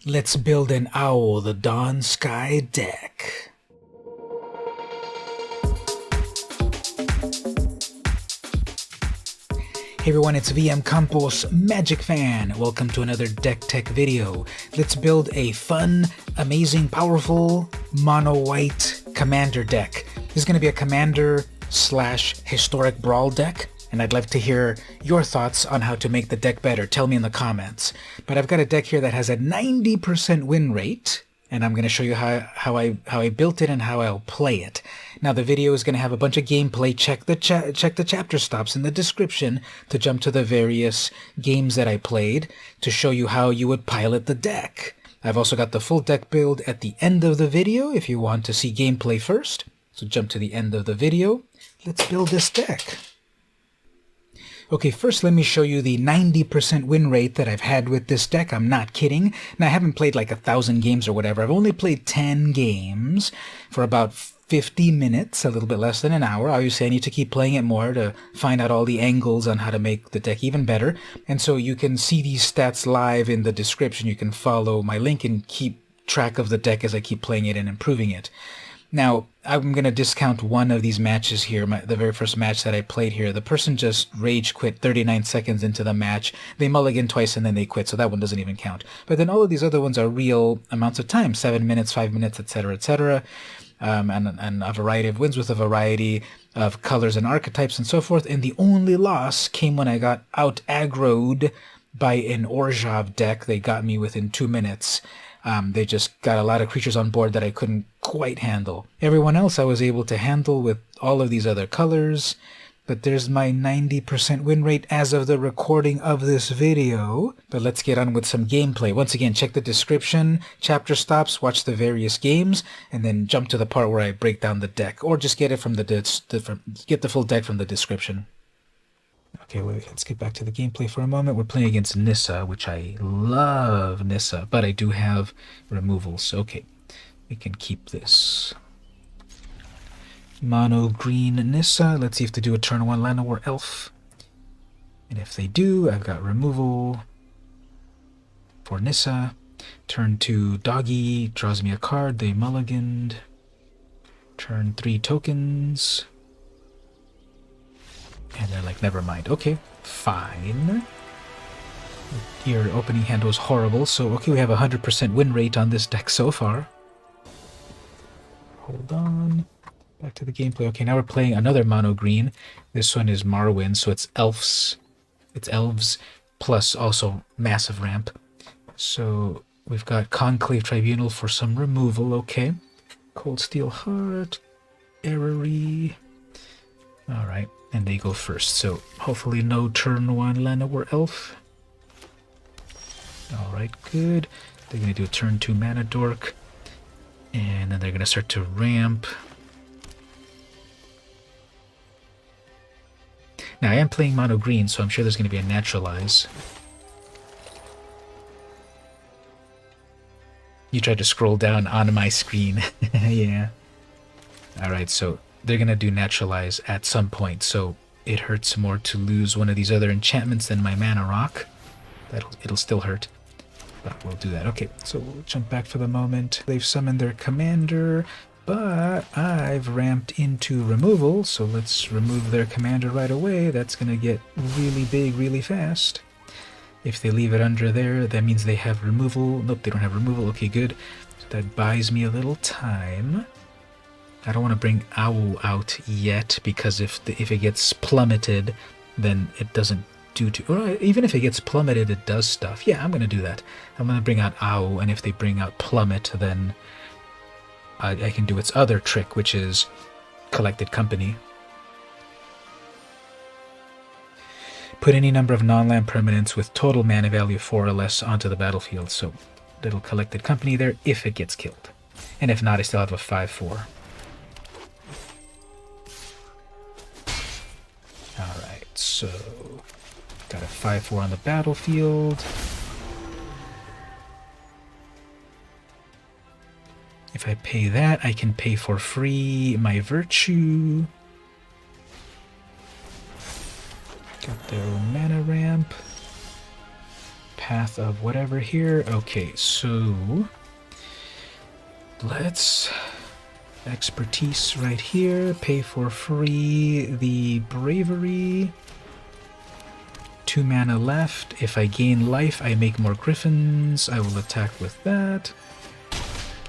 Let's build an Owl the Dawn Sky deck. Hey everyone, it's VmCampos Magic Fan. Welcome to another deck tech video. Let's build a fun, amazing, powerful, mono-white commander deck. This is going to be a commander / historic brawl deck, and I'd like to hear your thoughts on how to make the deck better. Tell me in the comments. But I've got a deck here that has a 90% win rate, and I'm going to show you how I built it and how I'll play it. Now the video is going to have a bunch of gameplay. Check the chapter stops in the description to jump to the various games that I played to show you how you would pilot the deck. I've also got the full deck build at the end of the video if you want to see gameplay first. So jump to the end of the video. Let's build this deck. Okay, first let me show you the 90% win rate that I've had with this deck. I'm not kidding. Now, I haven't played like 1,000 games or whatever. I've only played 10 games for about 50 minutes, a little bit less than an hour. Obviously, I need to keep playing it more to find out all the angles on how to make the deck even better. And so you can see these stats live in the description. You can follow my link and keep track of the deck as I keep playing it and improving it. Now, I'm going to discount one of these matches here, the very first match that I played here. The person just rage quit 39 seconds into the match. They mulligan twice and then they quit, so that one doesn't even count. But then all of these other ones are real amounts of time, 7 minutes, 5 minutes, etc., etc., and a variety of wins with a variety of colors and archetypes and so forth. And the only loss came when I got out-aggroed by an Orzhov deck. They got me within 2 minutes. They just got a lot of creatures on board that I couldn't quite handle. Everyone else I was able to handle with all of these other colors, but there's my 90% win rate as of the recording of this video. But let's get on with some gameplay. Once again, check the description, chapter stops, watch the various games, and then jump to the part where I break down the deck, or just get it from get the full deck from the description. Okay, wait, let's get back to the gameplay for a moment. We're playing against Nissa, which I love Nissa, but I do have removals. Okay, we can keep this. Mono green Nissa. Let's see if they do a turn 1 Llanowar Elf. And if they do, I've got removal for Nissa. Turn 2 Doggy draws me a card. They mulliganed. Turn 3 tokens. And they're like, never mind. Okay, fine. Your opening hand was horrible, so okay, we have a 100% win rate on this deck so far. Hold on. Back to the gameplay. Okay, now we're playing another mono green. This one is Marwyn, so it's elves. It's elves plus also massive ramp. So we've got Conclave Tribunal for some removal. Okay. Cold Steel Heart. Error. Alright. And they go first, so hopefully no turn 1 Llanowar Elf. Alright, good. They're going to do a turn 2 Mana Dork. And then they're going to start to ramp. Now, I am playing mono green, so I'm sure there's going to be a Naturalize. You tried to scroll down on my screen. Yeah. Alright, so they're going to do Naturalize at some point, so it hurts more to lose one of these other enchantments than my Mana Rock. It'll still hurt, but we'll do that. Okay, so we'll jump back for the moment. They've summoned their commander, but I've ramped into removal, so let's remove their commander right away. That's going to get really big really fast. If they leave it under there, that means they have removal. Nope, they don't have removal. Okay, good. So that buys me a little time. I don't want to bring Owl out yet, because if it gets plummeted, then it doesn't do too... Or even if it gets plummeted, it does stuff. Yeah, I'm going to do that. I'm going to bring out Owl, and if they bring out Plummet, then I can do its other trick, which is Collected Company. Put any number of non-land permanents with total mana value 4 or less onto the battlefield. So, little Collected Company there if it gets killed. And if not, I still have a 5/4. Alright, so got a 5/4 on the battlefield. If I pay that, I can pay for free my Virtue. Got their own mana ramp. path of whatever here. Okay, so let's expertise right here. Pay for free the bravery. 2 mana left. If I gain life, I make more griffins. I will attack with that.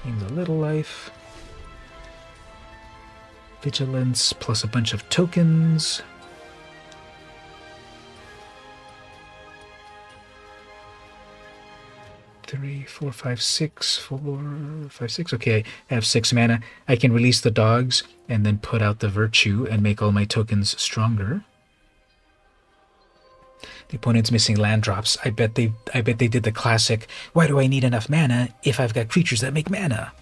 Gains a little life. Vigilance plus a bunch of tokens. 3, 4, 5, 6, 4, 5, 6. Okay, I have 6 mana. I can release the dogs and then put out the virtue and make all my tokens stronger. The opponent's missing land drops. I bet they did the classic, why do I need enough mana if I've got creatures that make mana?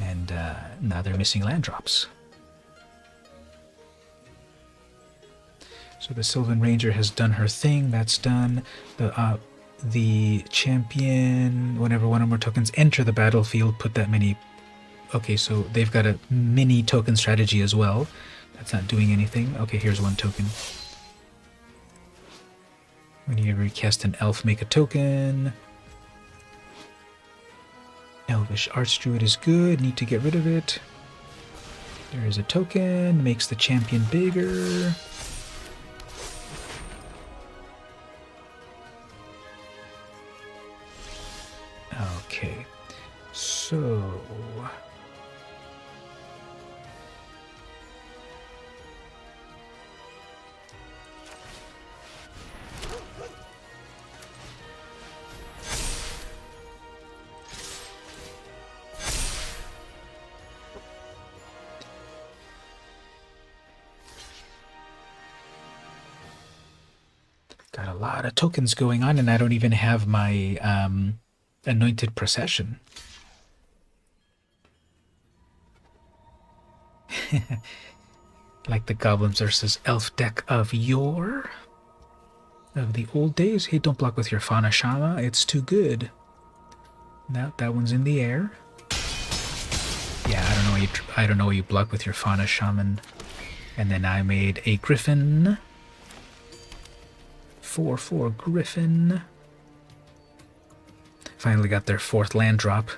And now they're missing land drops. So the Sylvan Ranger has done her thing. That's done. The champion, whenever one or more tokens enter the battlefield, put that many... Okay, so they've got a mini token strategy as well. That's not doing anything. Okay, here's 1 token. Whenever you cast an elf, make a token. Elvish Archdruid is good. Need to get rid of it. There is a token. Makes the champion bigger. Okay. So... got a lot of tokens going on, and I don't even have my Anointed Procession. Like the Goblins versus Elf deck of yore. Of the old days. Hey, don't block with your Fauna Shama. It's too good. That one's in the air. Yeah, I don't know why you block with your Fauna Shaman. And then I made a Griffin. 4/4 Griffin. Finally got their 4th land drop.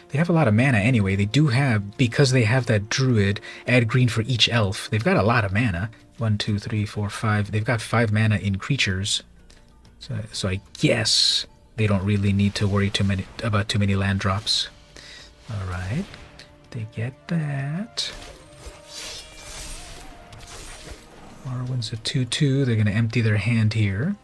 They have a lot of mana anyway. They do have, because they have that druid, add green for each elf. They've got a lot of mana. 1, 2, 3, 4, 5. They've got 5 mana in creatures. So I guess they don't really need to worry about too many land drops. Alright. They get that. Marwyn's a 2/2. They're going to empty their hand here.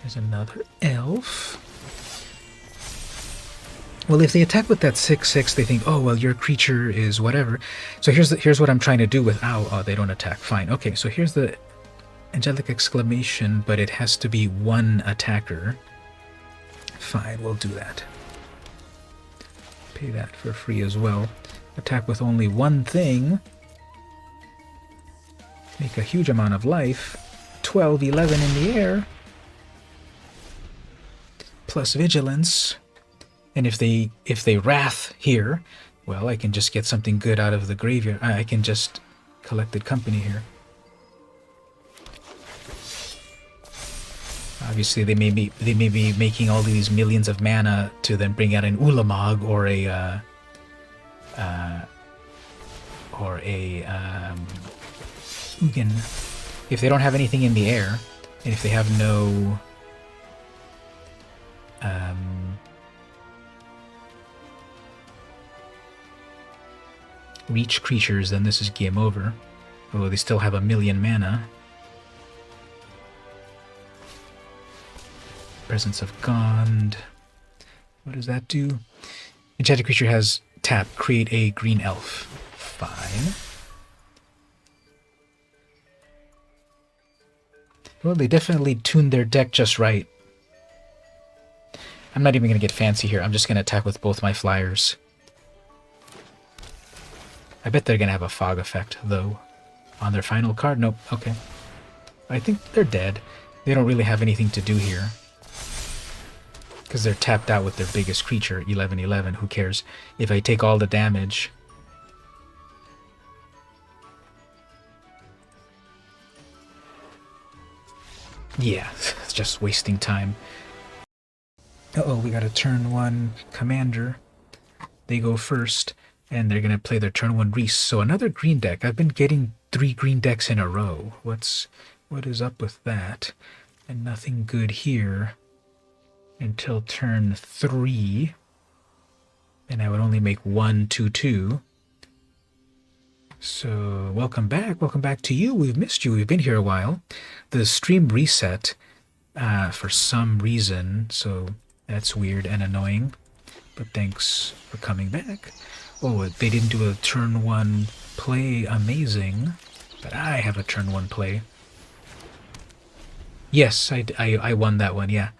There's another elf. Well, if they attack with that 6/6, they think, oh, well, your creature is whatever. So here's what I'm trying to do with ow. Oh, they don't attack. Fine. Okay, so here's the angelic exclamation, but it has to be 1 attacker. Fine, we'll do that. Pay that for free as well. Attack with only 1 thing. Make a huge amount of life. 12, 11 in the air. Plus vigilance. And if they wrath here, well, I can just get something good out of the graveyard. I can just collected company here. Obviously, they may be making all these millions of mana to then bring out an Ulamog or a Ugin. If they don't have anything in the air, and if they have no reach creatures, then this is game over. Although they still have 1,000,000 mana. Presence of Gond. What does that do? Enchanted creature has tap. Create a green elf. Fine. Well, they definitely tuned their deck just right. I'm not even going to get fancy here. I'm just going to attack with both my flyers. I bet they're going to have a fog effect, though. On their final card? Nope. Okay. I think they're dead. They don't really have anything to do here. Because they're tapped out with their biggest creature, 11/11. Who cares? If I take all the damage... Yeah, it's just wasting time. Uh-oh, we got a turn 1 commander. They go first, and they're going to play their turn 1 Rhys. So another green deck. I've been getting 3 green decks in a row. What is up with that? And nothing good here until turn 3. And I would only make 1 2/2. So welcome back to you. We've missed you. We've been here a while. The stream reset for some reason, so that's weird and annoying. But thanks for coming back. Oh, they didn't do a turn 1 play. Amazing. But I have a turn 1 play. Yes, I won that one, yeah.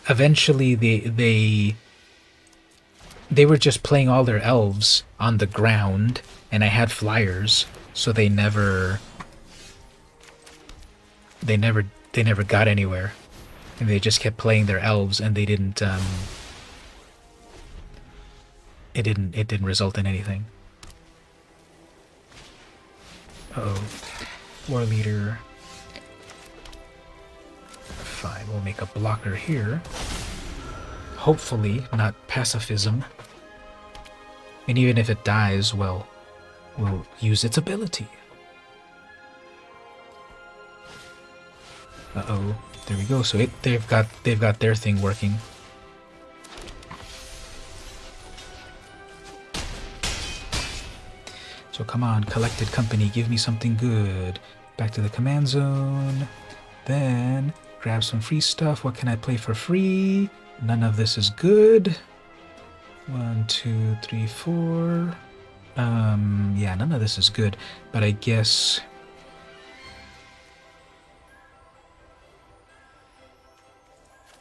Eventually they were just playing all their elves on the ground, and I had flyers, so they never got anywhere. And they just kept playing their elves, and they didn't it didn't result in anything. Uh-oh. War leader. Fine, we'll make a blocker here. Hopefully, not pacifism. And even if it dies, well, we'll use its ability. Uh-oh, there we go. So they've got their thing working. So come on, collected company, give me something good. Back to the command zone. Then grab some free stuff. What can I play for free? None of this is good. 1, 2, 3, 4. Yeah, none of this is good. But I guess...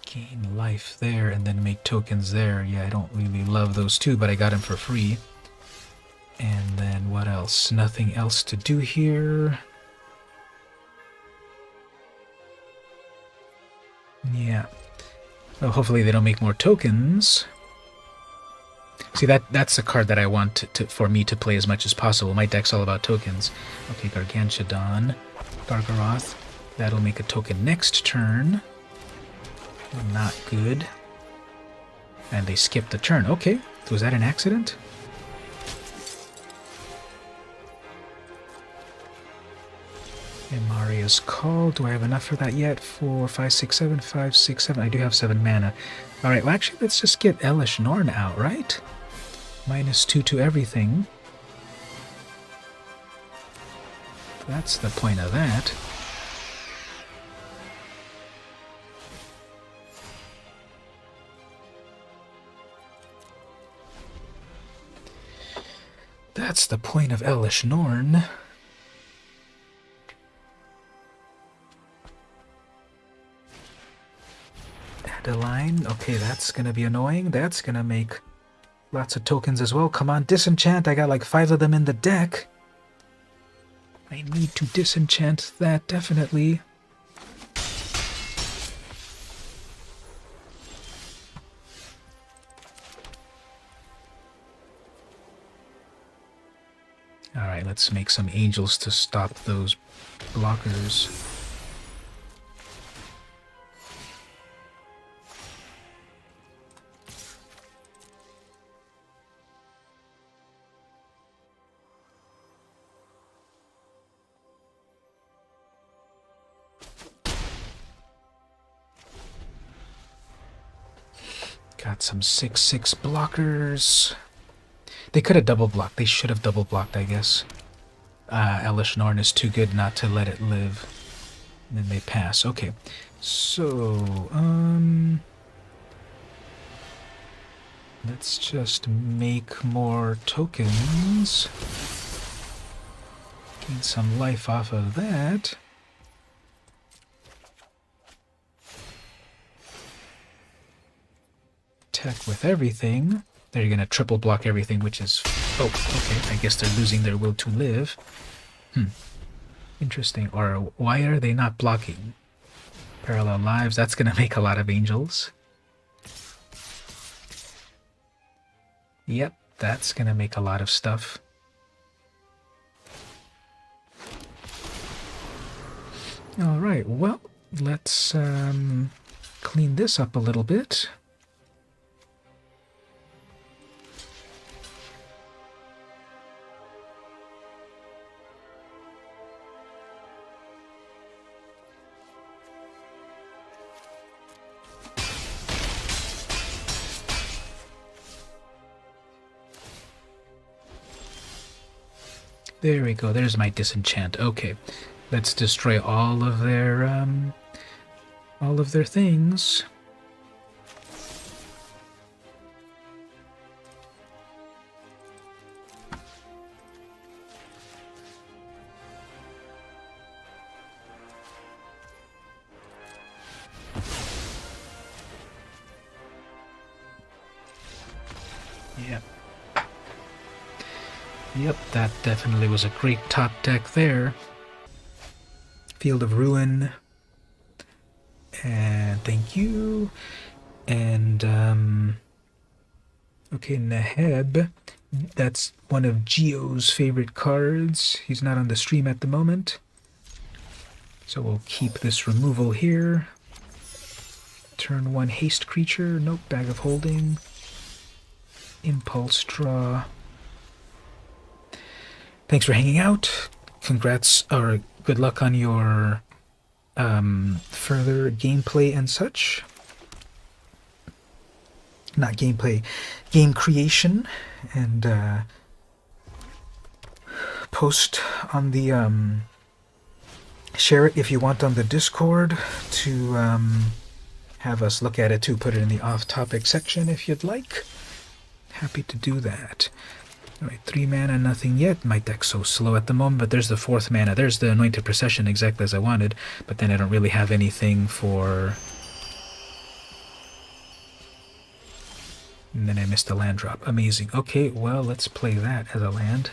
gain life there and then make tokens there. Yeah, I don't really love those two, but I got them for free. And then what else? Nothing else to do here. Yeah. Well, hopefully they don't make more tokens. See, that's a card that I want for me to play as much as possible. My deck's all about tokens. Okay, Gargantuan, Gargaroth. That'll make a token next turn. Not good. And they skipped the turn. Okay, was that an accident? And Maria's call. Do I have enough for that yet? 4, 5, 6, 7, 5, 6, 7. I do have 7 mana. Alright, well actually let's just get Elesh Norn out, right? -2 to everything. That's the point of that. That's the point of Elesh Norn. Adeline. Okay, that's gonna be annoying. That's gonna make lots of tokens as well. Come on, disenchant. I got like 5 of them in the deck. I need to disenchant that, definitely. Alright, let's make some angels to stop those blockers. Got some 6/6 blockers. They could have double blocked. They should have double blocked, I guess. Elesh Norn is too good not to let it live. And then they pass. Okay. So, let's just make more tokens. Gain some life off of that. Attack with everything. They're going to triple block everything, which is... Oh, okay. I guess they're losing their will to live. Interesting. Or why are they not blocking? Parallel lives, that's gonna make a lot of angels. Yep, that's gonna make a lot of stuff. Alright, well, let's clean this up a little bit. There we go, there's my disenchant. Okay, let's destroy all of their things. Yep. Yep, that definitely was a great top deck there. Field of Ruin. And thank you. And, okay, Neheb. That's one of Geo's favorite cards. He's not on the stream at the moment. So we'll keep this removal here. Turn 1 haste creature. Nope, Bag of Holding. Impulse draw. Thanks for hanging out. Congrats, or good luck on your further gameplay and such. Not gameplay, game creation. And post on the share it if you want on the Discord to have us look at it too. Put it in the off-topic section if you'd like. Happy to do that. Alright, 3 mana, nothing yet. My deck's so slow at the moment, but there's the 4th mana. There's the Anointed Procession exactly as I wanted, but then I don't really have anything for... And then I missed a land drop. Amazing. Okay, well, let's play that as a land.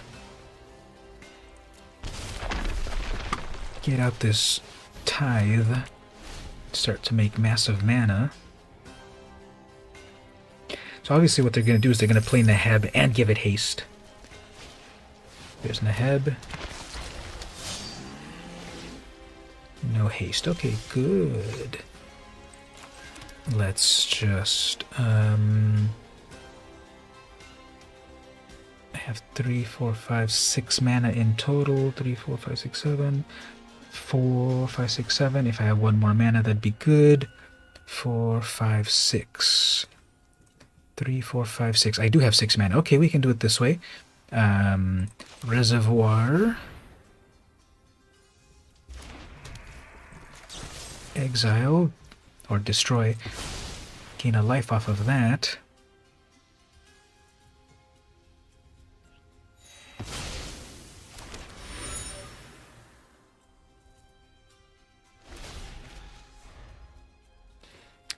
Get out this Tithe. Start to make massive mana. So obviously what they're going to do is they're going to play Neheb and give it haste. There's Neheb. No haste. Okay, good. Let's just... I have 3, 4, 5, 6 mana in total. 3, 4, 5, 6, 7. 4, 5, 6, 7. If I have 1 more mana, that'd be good. 4, 5, 6. 3, 4, 5, 6. I do have 6 mana. Okay, we can do it this way. Reservoir. Exile. Or destroy. Gain a life off of that.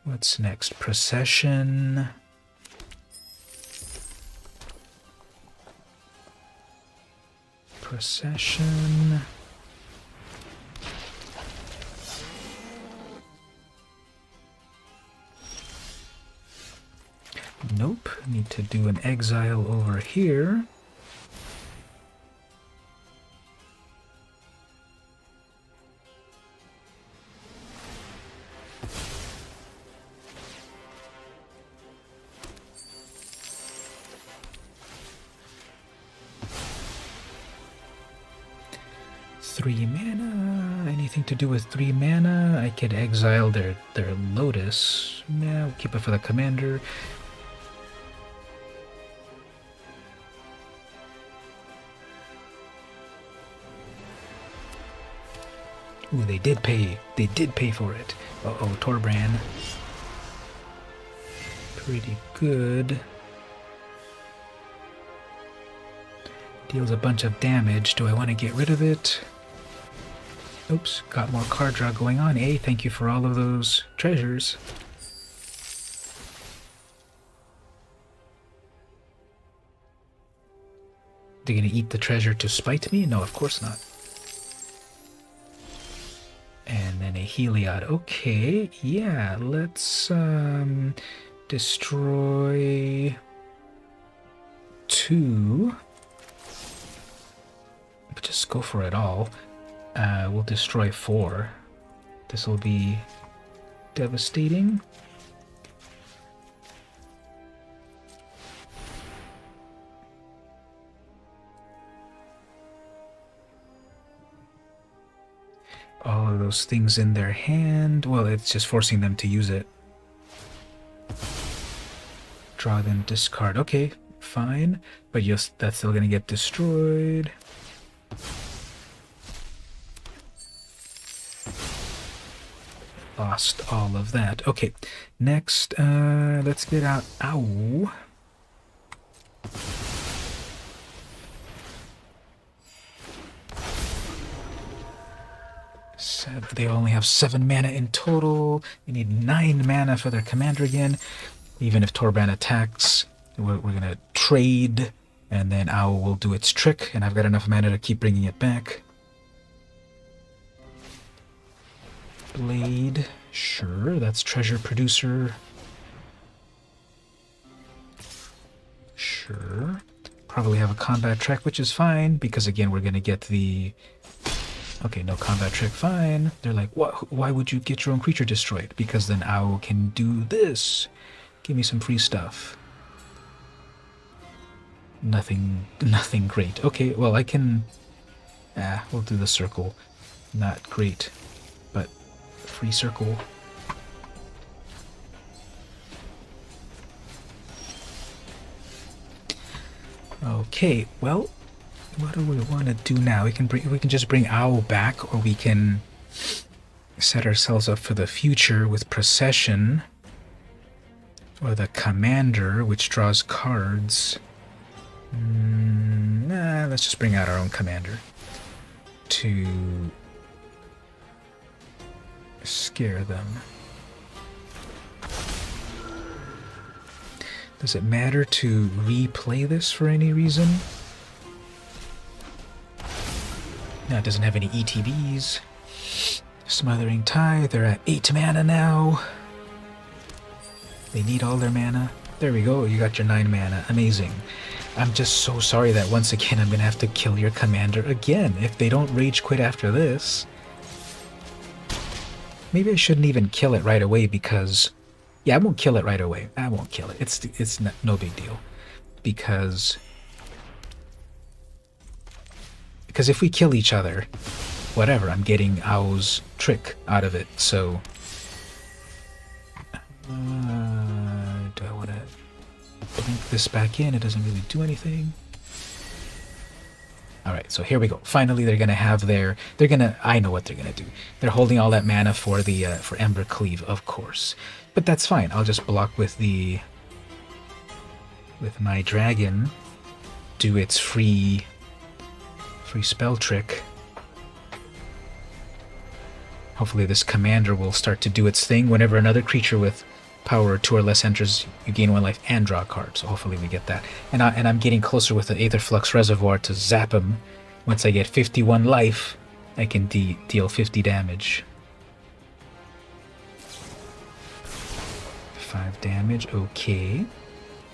What's next? Procession. Procession. Nope. Need to do an exile over here. To do with 3 mana, I could exile their Lotus. Yeah, we'll keep it for the commander. Ooh, they did pay. They did pay for it. Uh-oh, Torbran. Pretty good. Deals a bunch of damage. Do I want to get rid of it? Oops, got more card draw going on, eh? Thank you for all of those treasures. They're gonna eat the treasure to spite me? No, of course not. Heliod. Okay, yeah, let's destroy 2. But just go for it all. We'll destroy 4. This will be devastating. All of those things in their hand. Well, it's just forcing them to use it. Draw them, discard. Okay, fine. But yes, that's still gonna get destroyed. Lost all of that. Okay, next, let's get out. Ow. They only have 7 mana in total. You need 9 mana for their commander again. Even if Torban attacks, we're gonna trade, and then Owl will do its trick, and I've got enough mana to keep bringing it back. Blade, sure, that's treasure producer. Sure. Probably have a combat track, which is fine, because again, we're gonna get the... Okay, no combat trick, fine. They're like, what? Why would you get your own creature destroyed? Because then Owl can do this. Give me some free stuff. Nothing great. Okay, well, I can... we'll do the circle. Not great, but free circle. Okay, well... What do we want to do now? We can just bring Owl back, or we can set ourselves up for the future with Procession, or the Commander, which draws cards. Let's just bring out our own Commander to scare them. Does it matter to replay this for any reason? No, it doesn't have any ETBs. Smothering Tide, they're at 8 mana now. They need all their mana. There we go, you got your 9 mana. Amazing. I'm just so sorry that once again I'm gonna have to kill your commander again. If they don't rage quit after this... Maybe I shouldn't even kill it right away because... Yeah, I won't kill it right away. I won't kill it. It's no big deal. Because if we kill each other, whatever, I'm getting Owl's trick out of it, so... do I want to blink this back in? It doesn't really do anything. Alright, so here we go. Finally, they're going to have their... I know what they're going to do. They're holding all that mana for the for Ember Cleave, of course. But that's fine. I'll just block with the... with my dragon. Do its free spell trick. Hopefully this commander will start to do its thing. Whenever another creature with power 2 or less enters, you gain 1 life and draw a card. So hopefully we get that. And I'm getting closer with the Aetherflux Reservoir to zap him. Once I get 51 life, I can deal 50 damage. 5 damage, okay.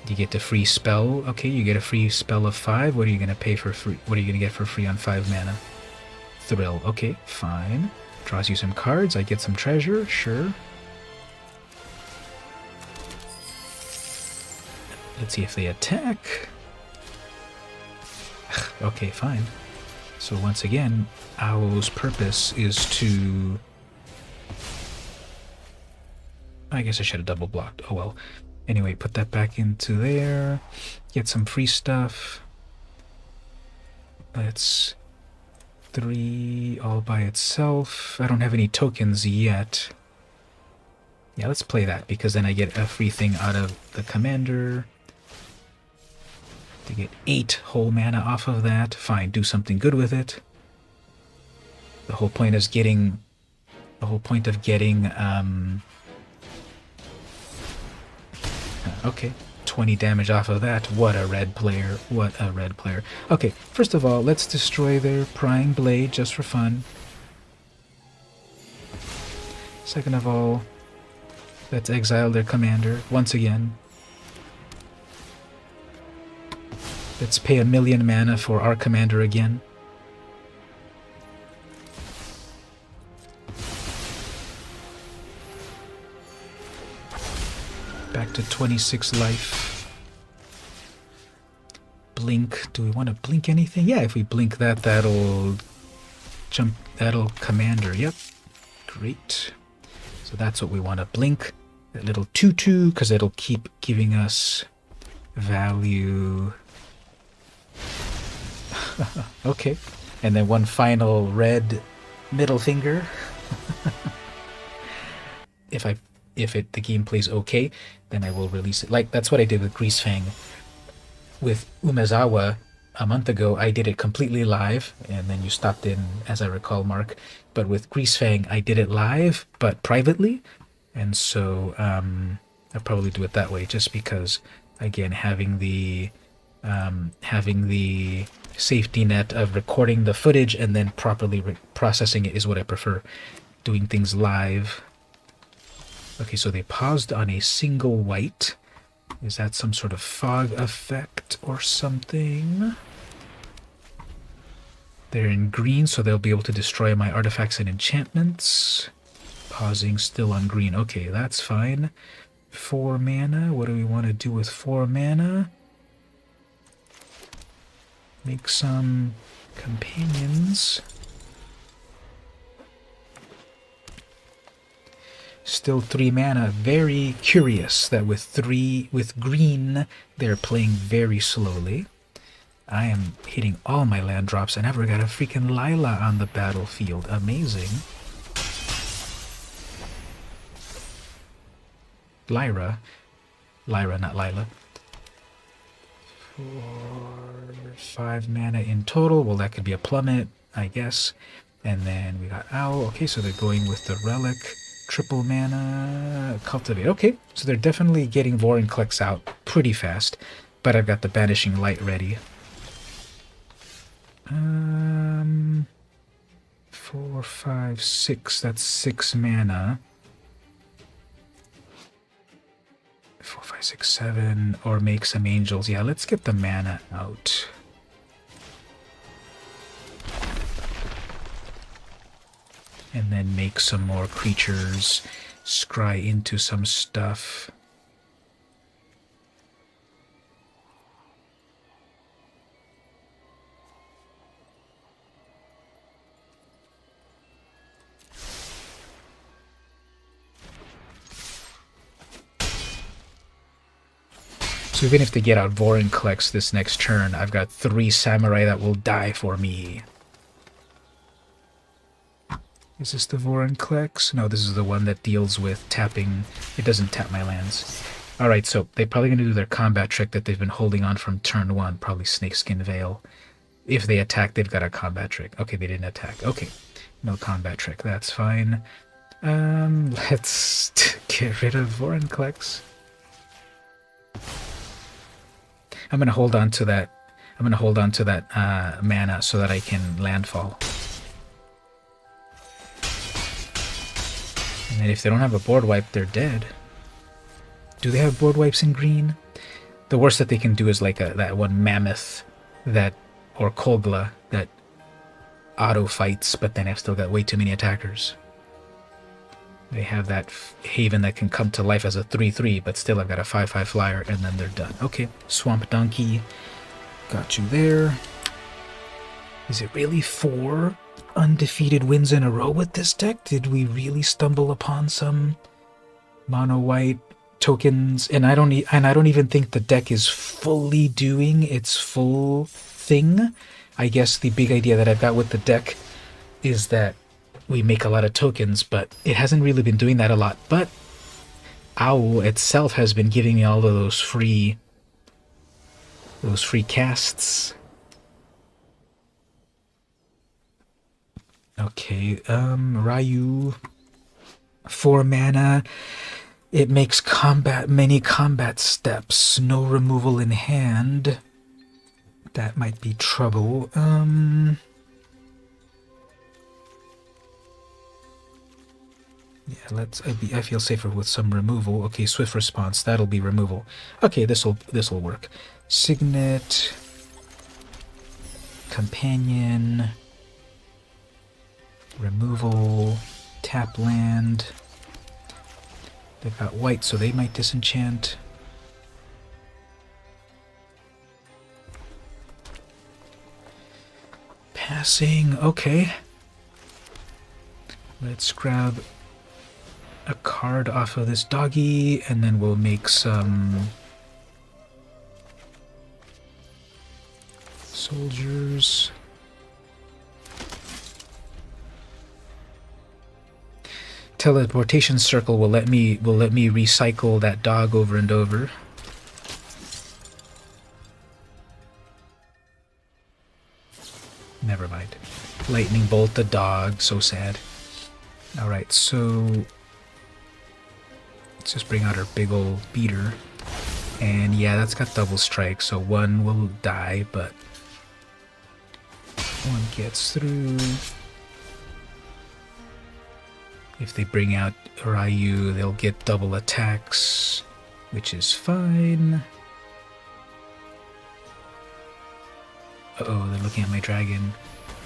You get the free spell. Okay, you get a free spell of 5. What are you going to pay for free? What are you going to get for free on 5 mana? Thrill. Okay, fine. Draws you some cards. I get some treasure. Sure. Let's see if they attack. Okay, fine. So once again, Owl's purpose is to... I guess I should have double blocked. Oh well. Anyway, put that back into there. Get some free stuff. That's 3 all by itself. I don't have any tokens yet. Yeah, let's play that, because then I get a free thing out of the commander. To get 8 whole mana off of that. Fine, do something good with it. The whole point is getting... The whole point of getting... okay, 20 damage off of that. What a red player. What a red player. Okay, first of all, let's destroy their prying blade just for fun. Second of all, let's exile their commander once again. Let's pay 1,000,000 mana for our commander again. Back to 26 life. Blink. Do we want to blink anything? Yeah, if we blink that, that'll jump. That'll commander. Yep. Great. So that's what we want to blink. That little 2/2, because it'll keep giving us value. Okay. And then one final red middle finger. If the game plays okay, then I will release it. Like, that's what I did with Greasefang. With Umezawa, a month ago, I did it completely live, and then you stopped in, as I recall, Mark. But with Greasefang, I did it live, but privately. And so I'll probably do it that way, just because, again, having the safety net of recording the footage and then properly processing it is what I prefer. Doing things live. Okay, so they paused on a single white. Is that some sort of fog effect or something? They're in green, so they'll be able to destroy my artifacts and enchantments. Pausing still on green. Okay, that's fine. 4 mana. What do we want to do with 4 mana? Make some companions. Still 3 mana. Very curious that with green, they're playing very slowly. I am hitting all my land drops. I never got a freaking Lila on the battlefield. Amazing. Lyra, not Lila. 4, 5 mana in total. Well, that could be a plummet, I guess. And then we got Owl. Okay, so they're going with the Relic. Triple mana, Cultivate. Okay, so they're definitely getting Vorinclex out pretty fast, but I've got the Banishing Light ready. 4, 5, 6. That's 6 mana. 4, 5, 6, 7. Or make some angels. Yeah, let's get the mana out. And then make some more creatures, scry into some stuff. So even if they get out Vorinclex this next turn, I've got 3 samurai that will die for me. Is this the Vorinclex? No, this is the one that deals with tapping. It doesn't tap my lands. Alright, so they're probably going to do their combat trick that they've been holding on from turn 1. Probably Snakeskin Veil. If they attack, they've got a combat trick. Okay, they didn't attack. Okay, no combat trick. That's fine. Let's get rid of Vorinclex. I'm going to hold on to that. I'm going to hold on to that mana so that I can landfall. And then if they don't have a board wipe, they're dead. Do they have board wipes in green? The worst that they can do is like that one Mammoth or Kogla that auto fights, but then I've still got way too many attackers. They have that Haven that can come to life as a 3/3, but still I've got a 5/5 flyer, and then they're done. Okay, Swamp Donkey. Got you there. Is it really 4 undefeated wins in a row with this deck? Did we really stumble upon some mono white tokens? And I don't even think the deck is fully doing its full thing. I guess the big idea that I've got with the deck is that we make a lot of tokens, but it hasn't really been doing that a lot. But Owl itself has been giving me all of those free casts. Okay, Raiyuu, 4 mana. It makes many combat steps. No removal in hand. That might be trouble. Yeah, I feel safer with some removal. Okay, swift response. That'll be removal. Okay, this'll work. Signet, companion, removal, tap land. They've got white, so they might disenchant. Passing. Okay. Let's grab a card off of this doggy, and then we'll make some soldiers. Teleportation circle will let me recycle that dog over and over. Never mind. Lightning bolt the dog, so sad. Alright, so let's just bring out our big old beater. And yeah, that's got double strike, so one will die, but one gets through. If they bring out Raiyuu, they'll get double attacks, which is fine. Uh-oh, they're looking at my dragon.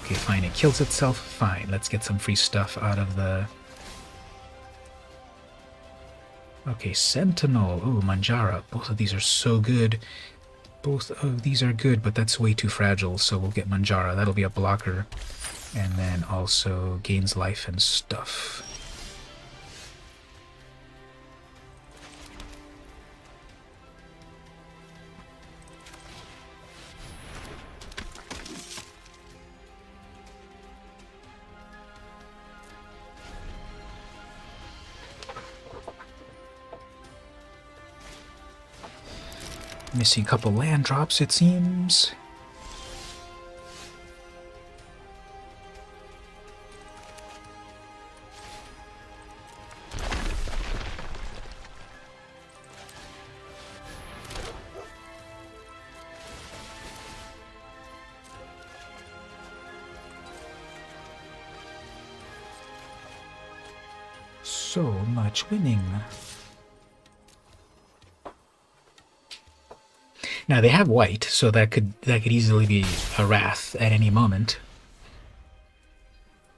Okay, fine, it kills itself. Fine, let's get some free stuff out of the... Okay, Sentinel. Oh, Manjara. Both of these are so good. Both of these are good, but that's way too fragile, so we'll get Manjara. That'll be a blocker. And then also gains life and stuff. Missing a couple land drops, it seems. So much winning. Now they have white, so that could easily be a Wrath at any moment.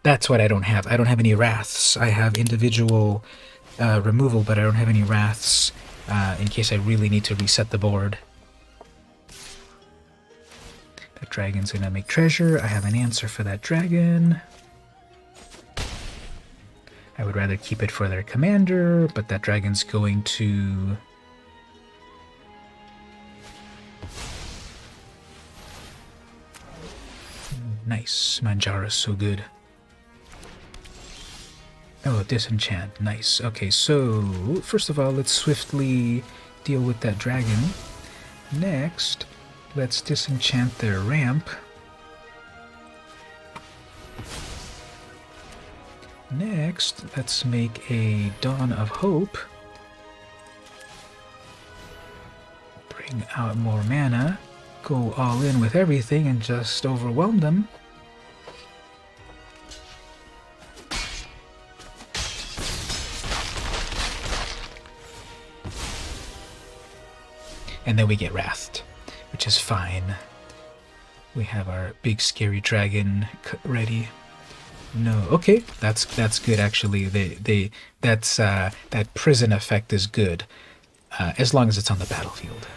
That's what I don't have. I don't have any Wraths. I have individual removal, but I don't have any Wraths in case I really need to reset the board. That dragon's gonna make treasure. I have an answer for that dragon. I would rather keep it for their commander, but that dragon's going to... Nice. Manjara's so good. Oh, disenchant. Nice. Okay, so first of all, let's swiftly deal with that dragon. Next, let's disenchant their ramp. Next, let's make a Dawn of Hope. Bring out more mana. Go all in with everything and just overwhelm them. And then we get Wrathed, which is fine. We have our big scary dragon ready. No, okay, that's good actually. That prison effect is good, as long as it's on the battlefield.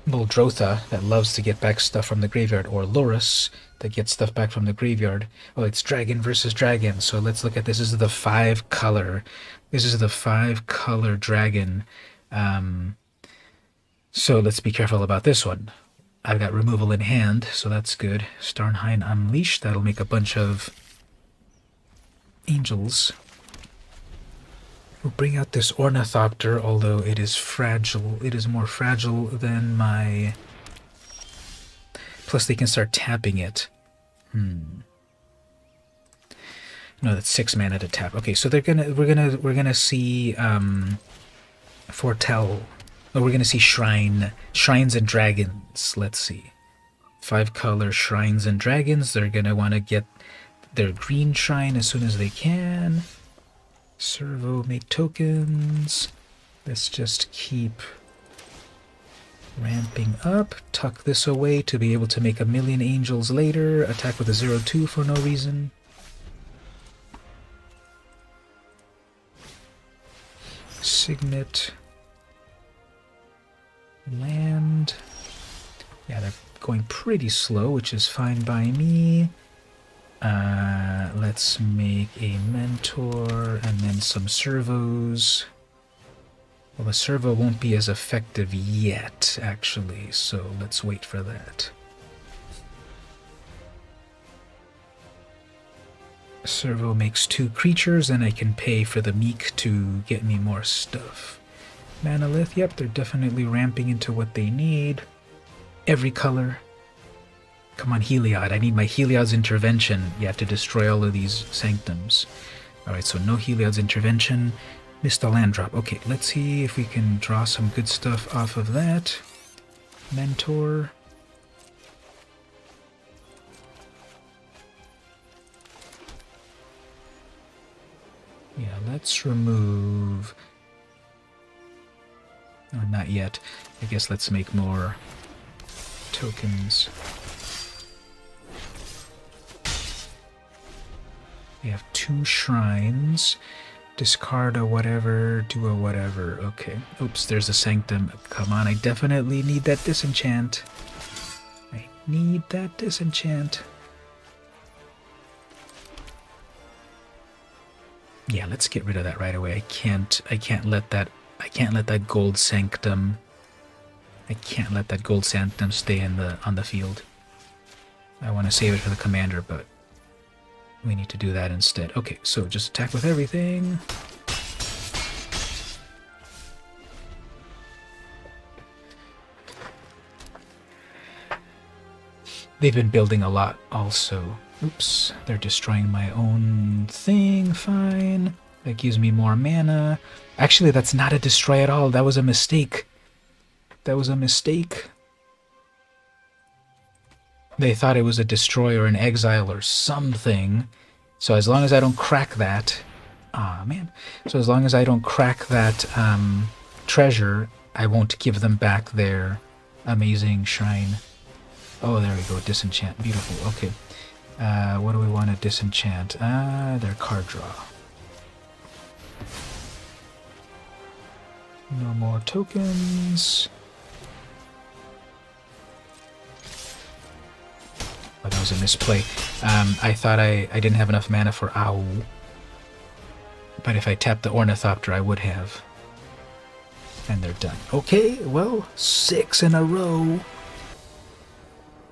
Muldrotha, that loves to get back stuff from the graveyard, or Loris, that gets stuff back from the graveyard. Oh, it's dragon versus dragon, so let's look at this. This is the 5-color. This is the 5-color dragon. So let's be careful about this one. I've got removal in hand, so that's good. Starnheim Unleashed, that'll make a bunch of angels. We'll bring out this Ornithopter, although it is fragile. It is more fragile than my... Plus they can start tapping it. No, that's 6 mana to tap. Okay, so we're gonna see Foretell. Oh, we're gonna see shrines and dragons. Let's see. 5-color shrines and dragons. They're gonna want to get their green shrine as soon as they can. Servo, make tokens. Let's just keep ramping up. Tuck this away to be able to make 1,000,000 angels later. Attack with a 0-2 for no reason. Signet. Land. Yeah, they're going pretty slow, which is fine by me. Let's make a mentor and then some servos. Well, the servo won't be as effective yet, actually, so let's wait for that. Servo makes 2 creatures, and I can pay for the meek to get me more stuff. Manolith, yep, they're definitely ramping into what they need. Every color. Come on, Heliod. I need my Heliod's intervention. You have to destroy all of these sanctums. Alright, so no Heliod's intervention. Missed a land drop. Okay, let's see if we can draw some good stuff off of that. Mentor. Yeah, let's remove... No, not yet. I guess let's make more tokens. We have 2 shrines. Discard a whatever, do a whatever. Okay. Oops, there's a sanctum. Come on, I definitely need that disenchant. I need that disenchant. Yeah, let's get rid of that right away. I can't let that gold sanctum. I can't let that gold sanctum stay on the field. I want to save it for the commander, but we need to do that instead. Okay, so just attack with everything. They've been building a lot also. Oops, they're destroying my own thing. Fine. That gives me more mana. Actually, that's not a destroy at all. That was a mistake. That was a mistake. They thought it was a destroy or an exile or something. So as long as I don't crack that... Aw, man. So as long as I don't crack that treasure, I won't give them back their amazing shrine. Oh, there we go. Disenchant. Beautiful. Okay. What do we want to disenchant? Their card draw. No more tokens. Oh, that was a misplay. I thought I didn't have enough mana for Owl. But if I tapped the Ornithopter, I would have. And they're done. Okay, well, 6 in a row.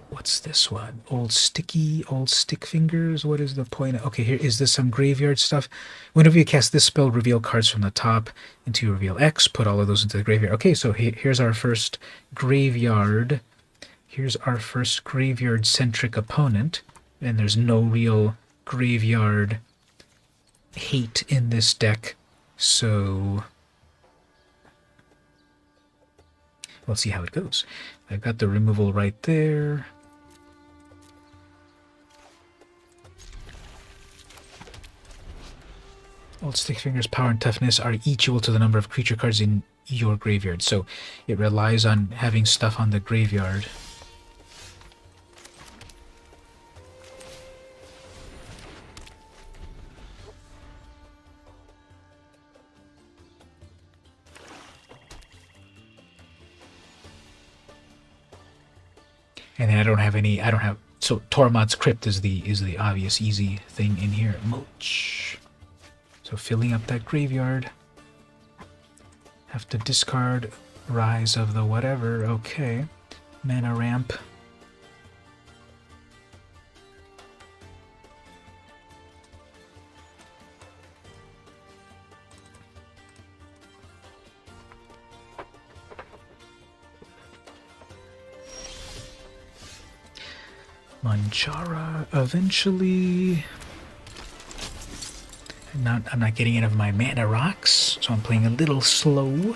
What's this one? Old Stickfingers? What is the point? Okay, here is this some graveyard stuff. Whenever you cast this spell, reveal cards from the top into reveal X. Put all of those into the graveyard. Okay, so here's our first graveyard. Here's our first graveyard-centric opponent. And there's no real graveyard hate in this deck. So we'll see how it goes. I've got the removal right there. Old Stickfingers' power and toughness are each equal to the number of creature cards in your graveyard. So it relies on having stuff on the graveyard. And then I don't have, so Tormod's Crypt is the obvious easy thing in here. Mulch. So filling up that graveyard. Have to discard Rise of the whatever. Okay. Mana ramp. Manjara eventually. I'm not getting any of my mana rocks, so I'm playing a little slow.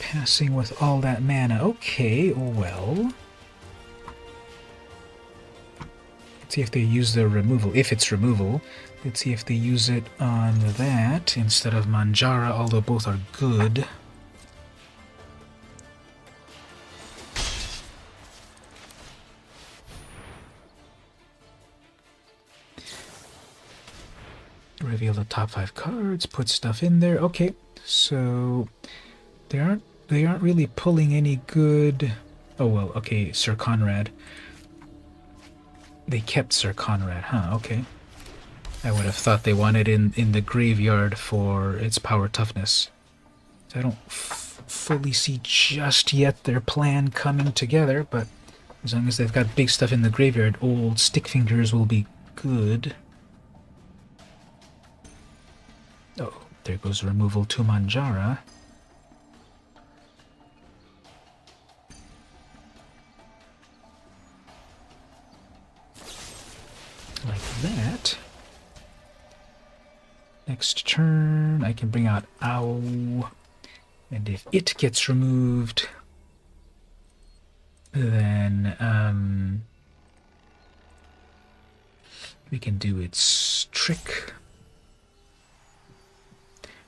Passing with all that mana. Okay, well. Let's see if they use the removal. If it's removal. Let's see if they use it on that instead of Manjara, although both are good. Reveal the top 5 cards, put stuff in there. Okay, so they aren't really pulling any good. Oh well, okay, Sir Conrad. They kept Sir Conrad, huh? Okay. I would have thought they wanted in the graveyard for its power toughness. So I don't fully see just yet their plan coming together, but as long as they've got big stuff in the graveyard, Old Stickfingers will be good. Oh, there goes removal to Manjara. Like that. Next turn, I can bring out Ow. And if it gets removed, then we can do its trick.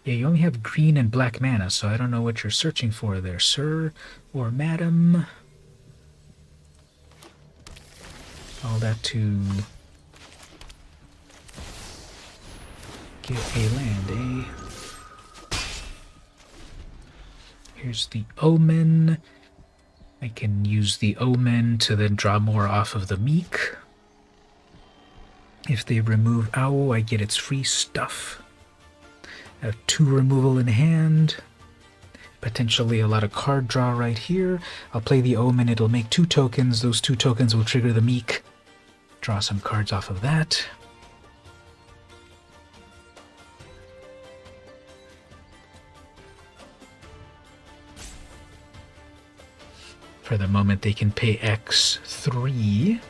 Yeah, you only have green and black mana, so I don't know what you're searching for there, sir or madam. All that to get a land, eh? Here's the Omen. I can use the Omen to then draw more off of the Meek. If they remove Owl, I get its free stuff. I have 2 removal in hand. Potentially a lot of card draw right here. I'll play the Omen, it'll make 2 tokens. Those 2 tokens will trigger the Meek. Draw some cards off of that. For the moment, they can pay X3.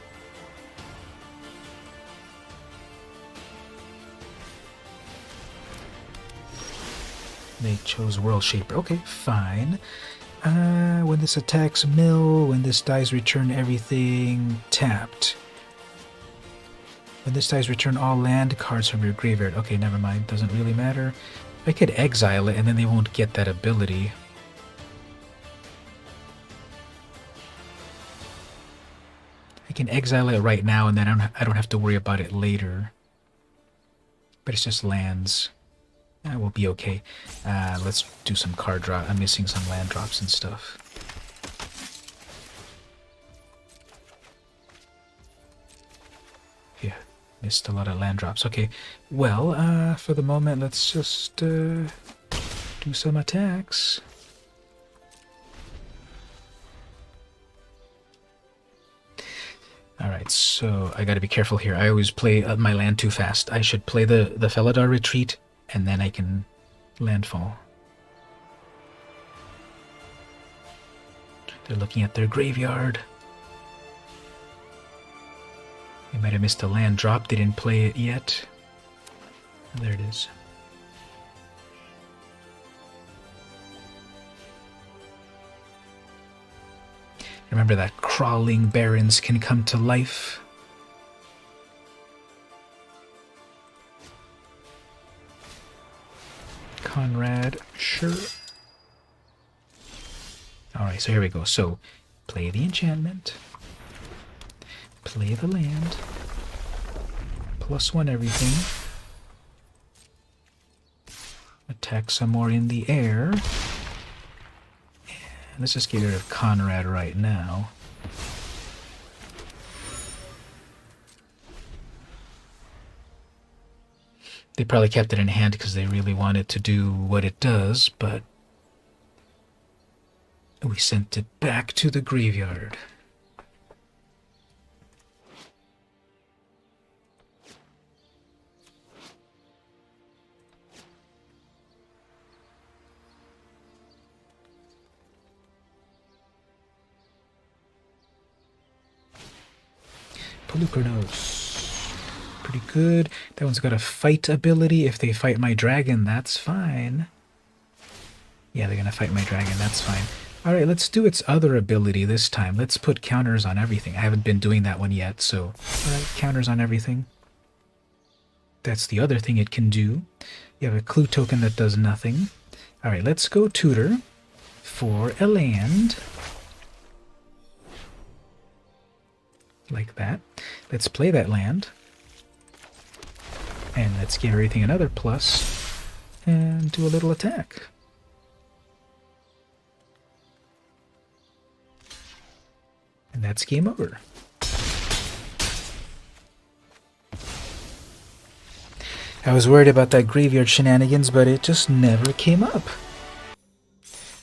They chose World Shaper. Okay, fine. When this attacks, mill. When this dies, return everything tapped. When this dies, return all land cards from your graveyard. Okay, never mind. Doesn't really matter. I could exile it, and then they won't get that ability. I can exile it right now, and then I don't have to worry about it later. But it's just lands. That will be okay. Let's do some card draw. I'm missing some land drops and stuff. Yeah, missed a lot of land drops. Okay, well, for the moment, let's just do some attacks. Alright, so I gotta be careful here. I always play my land too fast. I should play the Felidar Retreat, and then I can landfall. They're looking at their graveyard. They might have missed a land drop. They didn't play it yet. There it is. Remember that crawling barons can come to life. Conrad, sure. Alright, so here we go. So, play the enchantment. Play the land. +1 everything. Attack some more in the air. Let's just get rid of Conrad right now. They probably kept it in hand because they really wanted to do what it does, but we sent it back to the graveyard. Pelucranos. Pretty good. That one's got a fight ability. If they fight my dragon, that's fine. Yeah, they're gonna fight my dragon, that's fine. Alright, let's do its other ability this time. Let's put counters on everything. I haven't been doing that one yet, so... Alright, counters on everything. That's the other thing it can do. You have a clue token that does nothing. Alright, let's go tutor for a land. Like that. Let's play that land. And let's give everything another plus. And do a little attack. And that's game over. I was worried about that graveyard shenanigans, but it just never came up.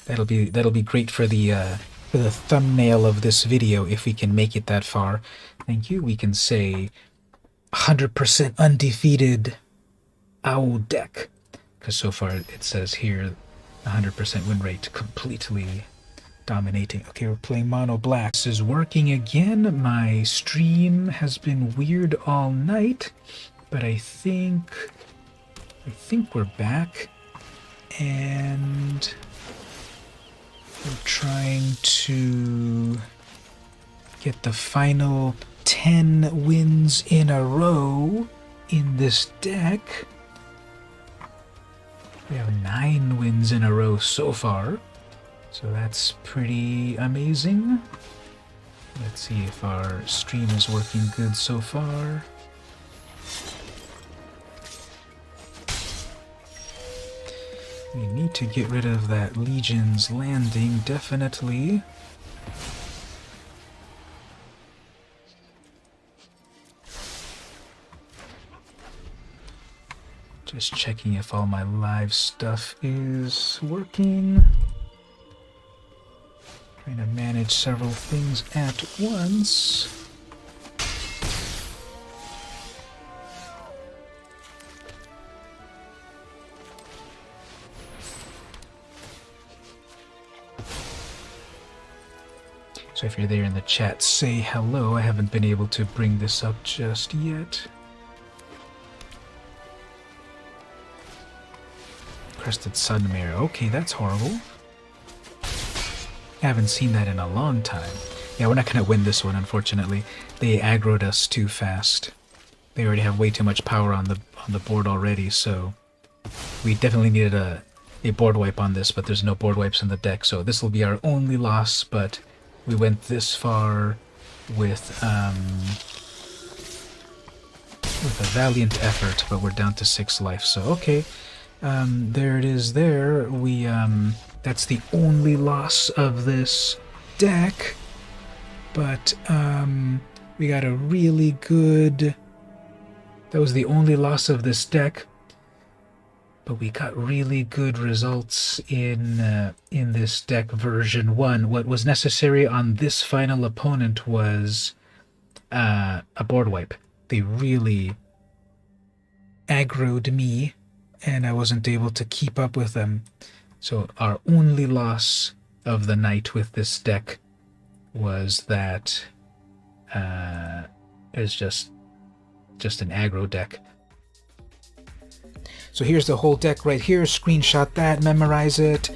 That'll be great for the thumbnail of this video if we can make it that far. Thank you. We can say 100% undefeated owl deck, because so far it says here 100% win rate, completely dominating. Okay, we're playing mono black. This is working again. My stream has been weird all night. But I think we're back, and we're trying to get the final 10 wins in a row in this deck. We have 9 wins in a row so far, so that's pretty amazing. Let's see if our stream is working good so far. We need to get rid of that Legion's Landing, definitely. Just checking if all my live stuff is working. Trying to manage several things at once. So if you're there in the chat, say hello. I haven't been able to bring this up just yet. Crested Sunmare. Okay, that's horrible. I haven't seen that in a long time. Yeah, we're not going to win this one, unfortunately. They aggroed us too fast. They already have way too much power on the board already, so we definitely needed a board wipe on this, but there's no board wipes in the deck, so this will be our only loss, but we went this far with a valiant effort, but we're down to 6 life, so okay. There it is there. That's the only loss of this deck, but we got a really good... That was the only loss of this deck, but we got really good results in this deck version 1. What was necessary on this final opponent was a board wipe. They really aggroed me, and I wasn't able to keep up with them. So our only loss of the night with this deck was that it's just an aggro deck. So here's the whole deck right here. Screenshot that, memorize it.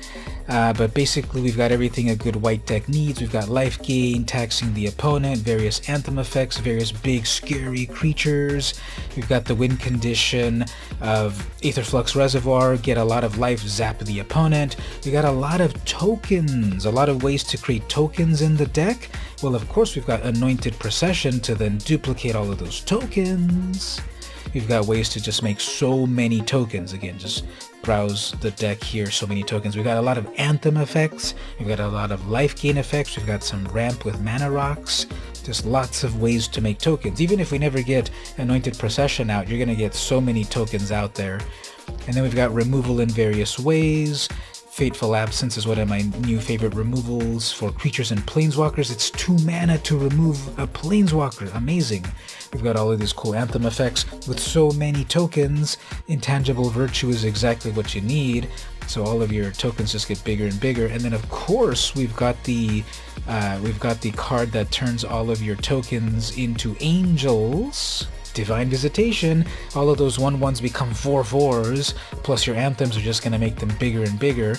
But basically we've got everything a good white deck needs. We've got life gain, taxing the opponent, various anthem effects, various big scary creatures. We've got the win condition of Aetherflux Reservoir, get a lot of life, zap the opponent. We got a lot of tokens, a lot of ways to create tokens in the deck. Well, of course we've got Anointed Procession to then duplicate all of those tokens. We've got ways to just make so many tokens. Again, just browse the deck here, so many tokens. We've got a lot of Anthem effects. We've got a lot of life gain effects. We've got some ramp with mana rocks. Just lots of ways to make tokens. Even if we never get Anointed Procession out, you're going to get so many tokens out there. And then we've got removal in various ways. Fateful Absence is one of my new favorite removals for creatures and planeswalkers. It's 2 mana to remove a planeswalker. Amazing. We've got all of these cool Anthem effects with so many tokens. Intangible Virtue is exactly what you need. So all of your tokens just get bigger and bigger. And then of course we've got the card that turns all of your tokens into angels. Divine Visitation, all of those 1/1s become 4/4s, plus your anthems are just going to make them bigger and bigger.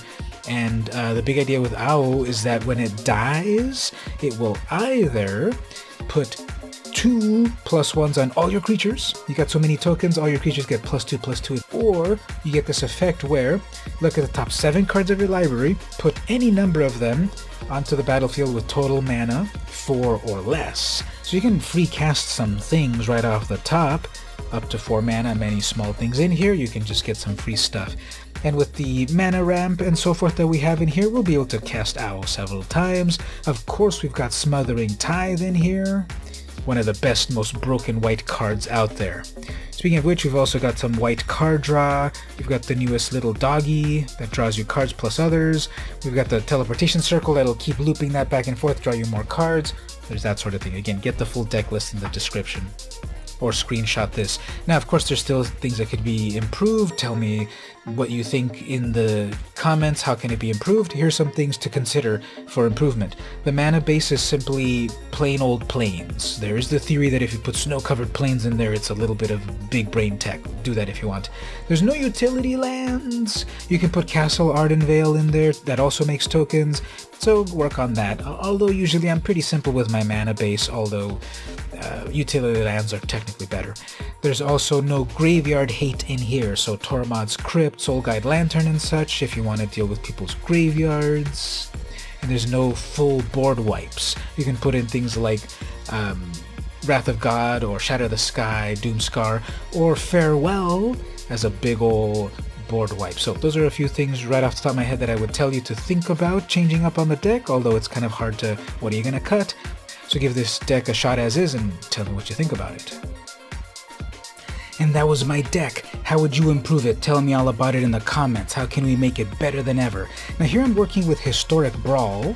And the big idea with Owl is that when it dies, it will either put 2 +1s on all your creatures. You got so many tokens, all your creatures get +2/+2. Or you get this effect where, look at the top 7 cards of your library, put any number of them onto the battlefield with total mana 4 or less. So you can free cast some things right off the top, up to 4 mana, many small things in here. You can just get some free stuff. And with the mana ramp and so forth that we have in here, we'll be able to cast Owl several times. Of course, we've got Smothering Tithe in here. One of the best, most broken white cards out there. Speaking of which, we've also got some white card draw. We've got the newest little doggy that draws you cards plus others. We've got the teleportation circle that'll keep looping that back and forth, draw you more cards. There's that sort of thing. Again, get the full deck list in the description. Or screenshot this. Now, of course, there's still things that could be improved. Tell me what you think in the comments. How can it be improved? Here's some things to consider for improvement. The mana base is simply plain old plains. There is the theory that if you put snow-covered plains in there, it's a little bit of big brain tech. Do that if you want. There's no utility lands. You can put Castle Ardenvale in there. That also makes tokens. So work on that. Although usually I'm pretty simple with my mana base, although utility lands are technically better. There's also no graveyard hate in here, so Tormod's Crypt, Soul Guide Lantern and such, if you want to deal with people's graveyards. And there's no full board wipes. You can put in things like Wrath of God, or Shatter the Sky, Doomscar, or Farewell as a big ol' board wipe. So those are a few things right off the top of my head that I would tell you to think about changing up on the deck, although it's kind of hard to, what are you going to cut? So give this deck a shot as is and tell me what you think about it. And that was my deck. How would you improve it? Tell me all about it in the comments. How can we make it better than ever? Now here I'm working with Historic Brawl,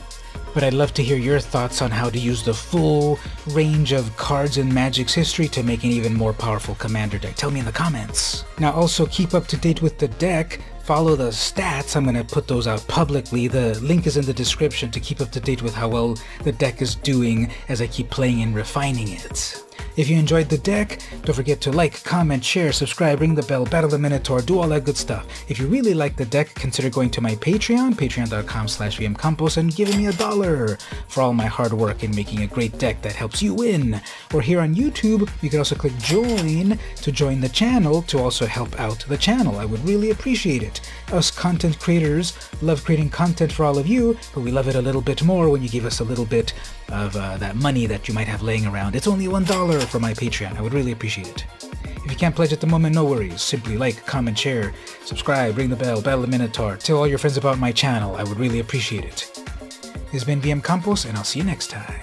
but I'd love to hear your thoughts on how to use the full range of cards in Magic's history to make an even more powerful commander deck. Tell me in the comments. Now also keep up to date with the deck. Follow the stats. I'm going to put those out publicly. The link is in the description to keep up to date with how well the deck is doing as I keep playing and refining it. If you enjoyed the deck, don't forget to like, comment, share, subscribe, ring the bell, battle the Minotaur, do all that good stuff. If you really like the deck, consider going to my Patreon, patreon.com/VmCampos, and giving me $1 for all my hard work in making a great deck that helps you win. Or here on YouTube, you can also click join to join the channel to also help out the channel. I would really appreciate it. Us content creators love creating content for all of you, but we love it a little bit more when you give us a little bit of that money that you might have laying around. It's only $1 for my Patreon. I would really appreciate it. If you can't pledge at the moment, no worries. Simply like, comment, share, subscribe, ring the bell, battle the Minotaur. Tell all your friends about my channel. I would really appreciate it. This has been VmCampos, and I'll see you next time.